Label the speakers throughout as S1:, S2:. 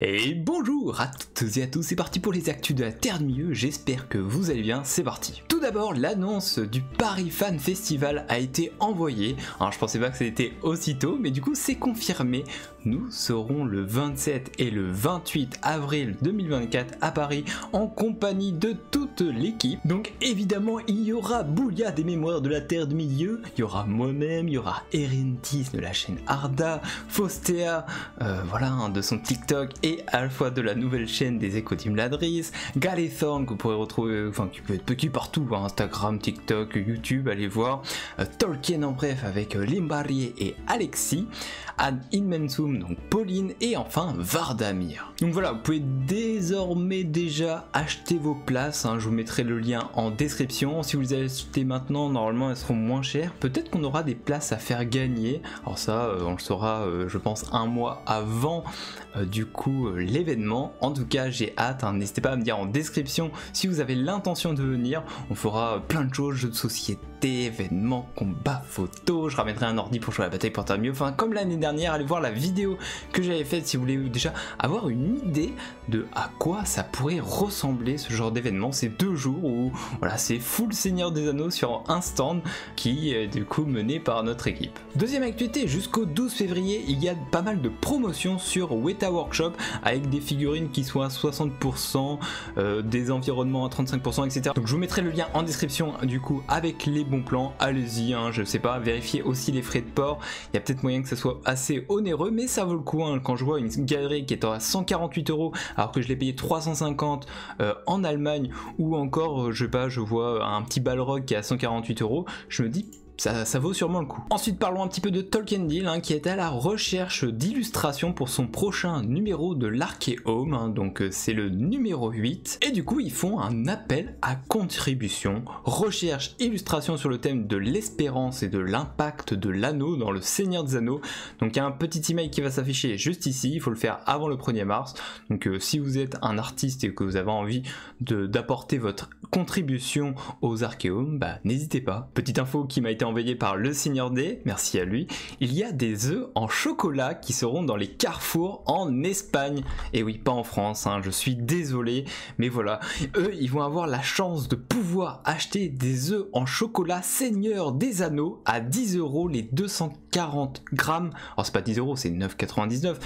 S1: Et bonjour à toutes et à tous, c'est parti pour les actus de la Terre du Milieu, j'espère que vous allez bien, c'est parti. Tout d'abord, l'annonce du Paris Fan Festival a été envoyée, alors je pensais pas que c'était aussitôt, mais du coup c'est confirmé. Nous serons le 27 et le 28 avril 2024 à Paris en compagnie de toute l'équipe. Donc évidemment il y aura Boulia des Mémoires de la Terre du Milieu, il y aura moi-même, il y aura Erentis de la chaîne Arda, Faustea, voilà, de son TikTok et à la fois de la nouvelle chaîne des Éco-Team Ladris, Galethorn que vous pourrez retrouver, enfin qui peut être petit partout, hein, Instagram, TikTok, YouTube, allez voir, Tolkien en bref avec Limbarié et Alexis, Ad Inmensum, donc Pauline et enfin Vardamir. Donc voilà, vous pouvez désormais déjà acheter vos places, hein, je vous mettrai le lien en description. Si vous les achetez maintenant, normalement elles seront moins chères, peut-être qu'on aura des places à faire gagner, alors ça on le saura je pense un mois avant du coup l'événement. En tout cas j'ai hâte, hein. N'hésitez pas à me dire en description si vous avez l'intention de venir, on fera plein de choses, jeux de société, événements, combats, photos, je ramènerai un ordi pour jouer à la bataille pour Terre du Milieu, enfin comme l'année dernière, allez voir la vidéo que j'avais faite si vous voulez déjà avoir une idée de à quoi ça pourrait ressembler ce genre d'événement. C'est 2 jours où voilà, c'est full Seigneur des Anneaux sur un stand qui est du coup mené par notre équipe. Deuxième actualité, jusqu'au 12 février il y a pas mal de promotions sur Weta Workshop avec des figurines qui sont à 60%, des environnements à 35%, etc. Donc je vous mettrai le lien en description du coup avec les bons plans, allez-y, hein, je sais pas, vérifiez aussi les frais de port, il y a peut-être moyen que ça soit assez onéreux mais ça vaut le coup, hein. Quand je vois une galerie qui est à 148 € alors que je l'ai payé 350 en Allemagne, ou encore je sais pas, je vois un petit Balrog qui est à 148 €, je me dis ça vaut sûrement le coup. Ensuite parlons un petit peu de Tolkien Deal, hein, qui est à la recherche d'illustrations pour son prochain numéro de l'Archéome, hein, donc c'est le numéro 8, et du coup ils font un appel à contribution, recherche illustration sur le thème de l'espérance et de l'impact de l'anneau dans le Seigneur des Anneaux. Donc il y a un petit email qui va s'afficher juste ici, il faut le faire avant le 1er mars, donc si vous êtes un artiste et que vous avez envie d'apporter votre contribution aux Archéomes, bah n'hésitez pas. Petite info qui m'a été envoyé par le Seigneur D, merci à lui, il y a des œufs en chocolat qui seront dans les carrefours en Espagne, et oui, pas en France, hein, je suis désolé, mais voilà, eux ils vont avoir la chance de pouvoir acheter des œufs en chocolat Seigneur des Anneaux à 10 € les 240 grammes, alors c'est pas 10 €, c'est 9,99 €,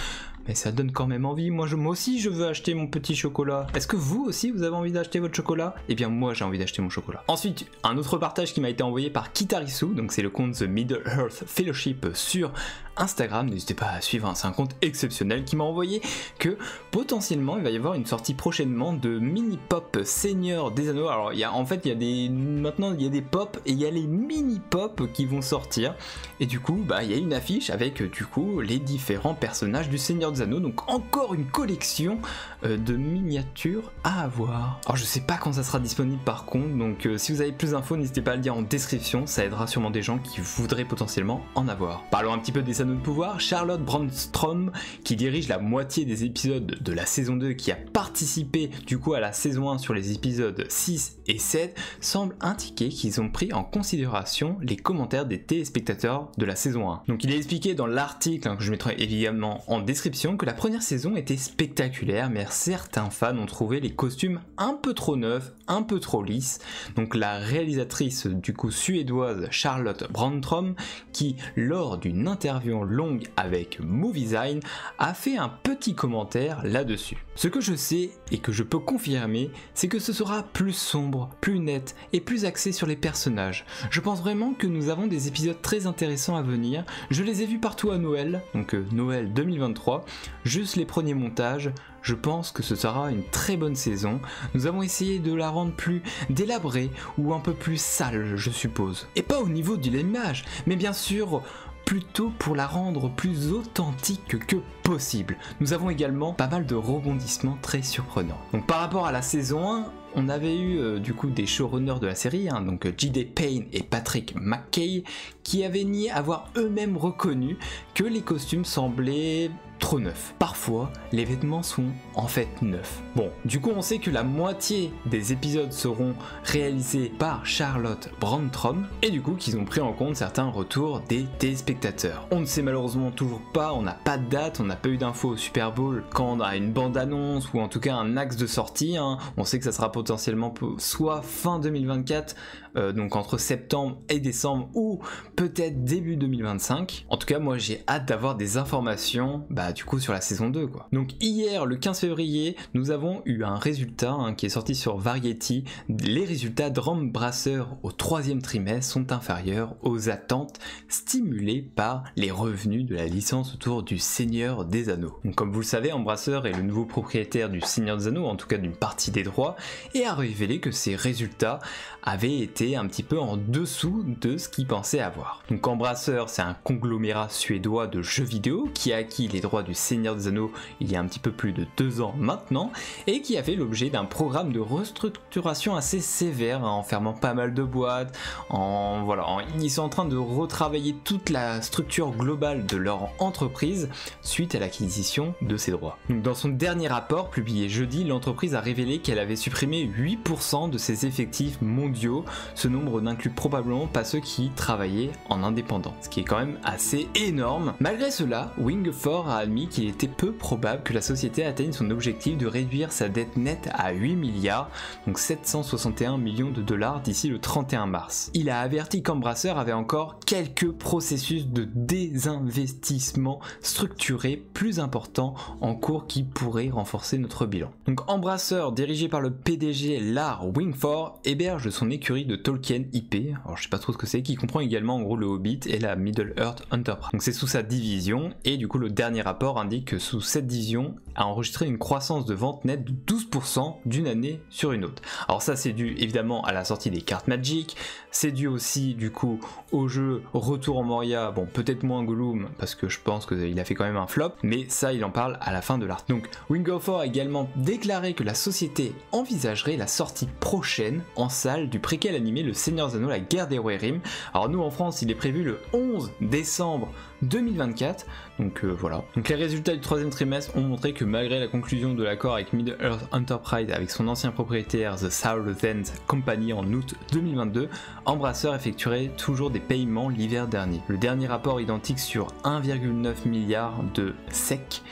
S1: mais ça donne quand même envie. Moi aussi je veux acheter mon petit chocolat. Est-ce que vous aussi vous avez envie d'acheter votre chocolat? Eh bien moi j'ai envie d'acheter mon chocolat. Ensuite un autre partage qui m'a été envoyé par Kitarisu, donc c'est le compte The Middle Earth Fellowship sur Instagram, n'hésitez pas à suivre, hein, c'est un compte exceptionnel qui m'a envoyé que potentiellement il va y avoir une sortie prochainement de mini pop Seigneur des Anneaux. Alors maintenant il y a des pop et il y a les mini pop qui vont sortir, et du coup bah il y a une affiche avec du coup les différents personnages du Seigneur des Anneaux, donc encore une collection de miniatures à avoir. Alors je sais pas quand ça sera disponible par contre, donc si vous avez plus d'infos n'hésitez pas à le dire en description, ça aidera sûrement des gens qui voudraient potentiellement en avoir. Parlons un petit peu des Anneaux de pouvoir. Charlotte Brandstrom, qui dirige la moitié des épisodes de la saison 2, qui a participé du coup à la saison 1 sur les épisodes 6 et 7, semble indiquer qu'ils ont pris en considération les commentaires des téléspectateurs de la saison 1. Donc il est expliqué dans l'article, hein, que je mettrai évidemment en description, que la première saison était spectaculaire, mais certains fans ont trouvé les costumes un peu trop neufs, un peu trop lisses. Donc la réalisatrice du coup suédoise Charlotte Brandstrom, qui lors d'une interview longue avec Moviezine a fait un petit commentaire là-dessus. Ce que je sais et que je peux confirmer, c'est que ce sera plus sombre, plus net et plus axé sur les personnages. Je pense vraiment que nous avons des épisodes très intéressants à venir. Je les ai vus partout à Noël, donc Noël 2023, juste les premiers montages. Je pense que ce sera une très bonne saison. Nous avons essayé de la rendre plus délabrée ou un peu plus sale, je suppose. Et pas au niveau de l'image, mais bien sûr plutôt pour la rendre plus authentique que possible. Nous avons également pas mal de rebondissements très surprenants. Donc par rapport à la saison 1, on avait eu du coup des showrunners de la série, hein, donc J.D. Payne et Patrick McKay, qui avaient nié avoir eux-mêmes reconnu que les costumes semblaient trop neufs. Parfois, les vêtements sont en fait neufs. Bon, du coup on sait que la moitié des épisodes seront réalisés par Charlotte Brandstrom, et du coup qu'ils ont pris en compte certains retours des téléspectateurs. On ne sait malheureusement toujours pas, on n'a pas de date, on n'a pas eu d'infos au Super Bowl quand on a une bande-annonce ou en tout cas un axe de sortie, hein. On sait que ça sera potentiellement soit fin 2024, donc entre septembre et décembre, ou peut-être début 2025. En tout cas moi j'ai hâte d'avoir des informations du coup sur la saison 2 quoi. Donc hier le 15 février nous avons eu un résultat qui est sorti sur Variety. Les résultats d'Embracer au 3e trimestre sont inférieurs aux attentes stimulées par les revenus de la licence autour du Seigneur des Anneaux. Donc comme vous le savez, Embracer est le nouveau propriétaire du Seigneur des Anneaux, en tout cas d'une partie des droits, et a révélé que ces résultats avaient été un petit peu en dessous de ce qu'ils pensaient avoir. Donc Embracer, c'est un conglomérat suédois de jeux vidéo qui a acquis les droits du Seigneur des Anneaux il y a un petit peu plus de 2 ans maintenant, et qui a fait l'objet d'un programme de restructuration assez sévère, en fermant pas mal de boîtes, ils sont en train de retravailler toute la structure globale de leur entreprise suite à l'acquisition de ces droits. Donc dans son dernier rapport publié jeudi, l'entreprise a révélé qu'elle avait supprimé 8% de ses effectifs mondiaux. Ce nombre n'inclut probablement pas ceux qui travaillaient en indépendant, ce qui est quand même assez énorme. Malgré cela, Wingfour a admis qu'il était peu probable que la société atteigne son objectif de réduire sa dette nette à 8 milliards, donc 761 millions de dollars d'ici le 31 mars. Il a averti qu'Embracer avait encore quelques processus de désinvestissement structurés plus importants en cours qui pourraient renforcer notre bilan. Donc Embracer, dirigé par le PDG Lars Wingfour, héberge son écurie de Tolkien IP, alors je sais pas trop ce que c'est, qui comprend également en gros le Hobbit et la Middle-earth Enterprise. Donc c'est sous sa division, et du coup le dernier rapport indique que sous cette division a enregistré une croissance de vente nette de 12% d'une année sur une autre. Alors ça c'est dû évidemment à la sortie des cartes Magic, c'est dû aussi du coup au jeu Retour en Moria, bon peut-être moins Gollum parce que je pense qu'il a fait quand même un flop, mais ça il en parle à la fin de l'article. Donc Wingfour a également déclaré que la société envisagerait la sortie prochaine en salle du préquel animé Le Seigneur des Anneaux, la guerre des Rohirrim. Alors nous en France il est prévu le 11 décembre 2024, donc voilà. Donc les résultats du 3e trimestre ont montré que malgré la conclusion de l'accord avec Middle-earth Enterprise avec son ancien propriétaire The Southern Company en août 2022, Embracer effectuerait toujours des paiements l'hiver dernier. Le dernier rapport identique sur 1,9 milliard de SEK,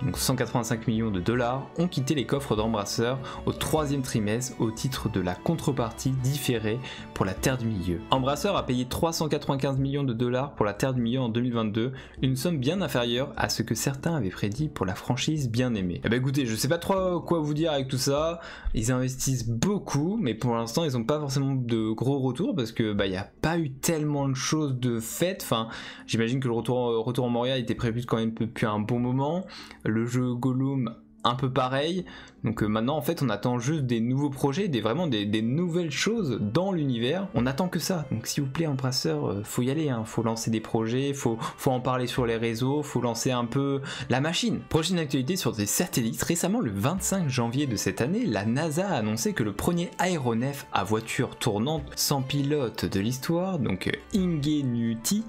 S1: donc 185 millions de dollars, ont quitté les coffres d'Embracer au 3e trimestre au titre de la contrepartie différée pour la Terre du Milieu. Embracer a payé 395 millions de dollars pour la Terre du Milieu en 2022, une somme bien inférieure à ce que certains avaient prédit pour la franchise bien aimée. Eh ben écoutez, je sais pas trop quoi vous dire avec tout ça, ils investissent beaucoup, mais pour l'instant ils ont pas forcément de gros retours parce que y a pas eu tellement de choses de faites, enfin j'imagine que le retour en Moria était prévu quand même depuis un bon moment. Le jeu Gollum un peu pareil, donc maintenant en fait on attend juste des nouveaux projets, vraiment des nouvelles choses dans l'univers, on attend que ça. Donc s'il vous plaît Embracer, faut y aller, faut lancer des projets, faut en parler sur les réseaux, faut lancer un peu la machine. Prochaine actualité sur des satellites, récemment le 25 janvier de cette année, la NASA a annoncé que le premier aéronef à voiture tournante sans pilote de l'histoire, donc Ingenuity,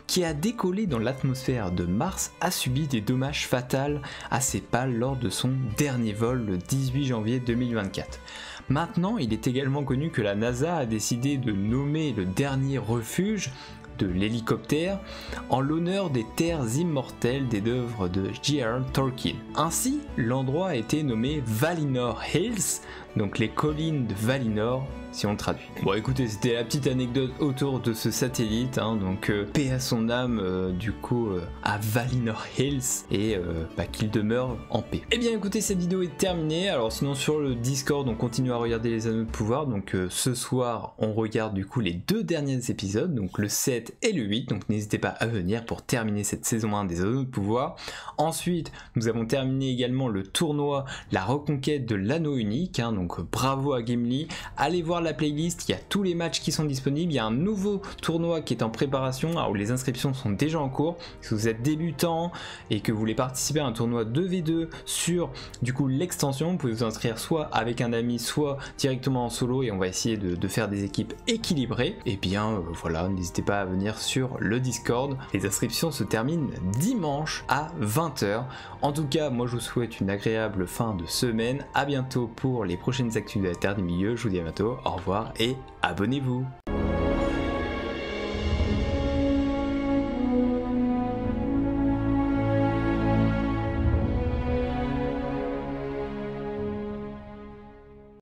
S1: qui a décollé dans l'atmosphère de Mars, a subi des dommages fatals à ses pales lors de son dernier vol le 18 janvier 2024. Maintenant, il est également connu que la NASA a décidé de nommer le dernier refuge de l'hélicoptère en l'honneur des terres immortelles des œuvres de J.R. Tolkien. Ainsi, l'endroit a été nommé Valinor Hills, donc les collines de Valinor si on le traduit. Bon écoutez, c'était la petite anecdote autour de ce satellite, donc paix à son âme du coup à Valinor Hills, et qu'il demeure en paix. Et bien écoutez, cette vidéo est terminée. Alors sinon sur le Discord on continue à regarder les Anneaux de Pouvoir, donc ce soir on regarde du coup les 2 derniers épisodes, donc le 7 et le 8, donc n'hésitez pas à venir pour terminer cette saison 1 des Anneaux de Pouvoir. Ensuite nous avons terminé également le tournoi La Reconquête de l'Anneau Unique, donc bravo à Gimli, allez voir voir la playlist, il y a tous les matchs qui sont disponibles, il y a un nouveau tournoi qui est en préparation, alors les inscriptions sont déjà en cours. Si vous êtes débutant et que vous voulez participer à un tournoi 2v2 sur du coup l'extension, vous pouvez vous inscrire soit avec un ami, soit directement en solo et on va essayer de faire des équipes équilibrées. Et bien voilà, n'hésitez pas à venir sur le Discord. Les inscriptions se terminent dimanche à 20 h. En tout cas, moi je vous souhaite une agréable fin de semaine. À bientôt pour les prochaines actus de la Terre des Milieux. Je vous dis à bientôt, au revoir et abonnez-vous.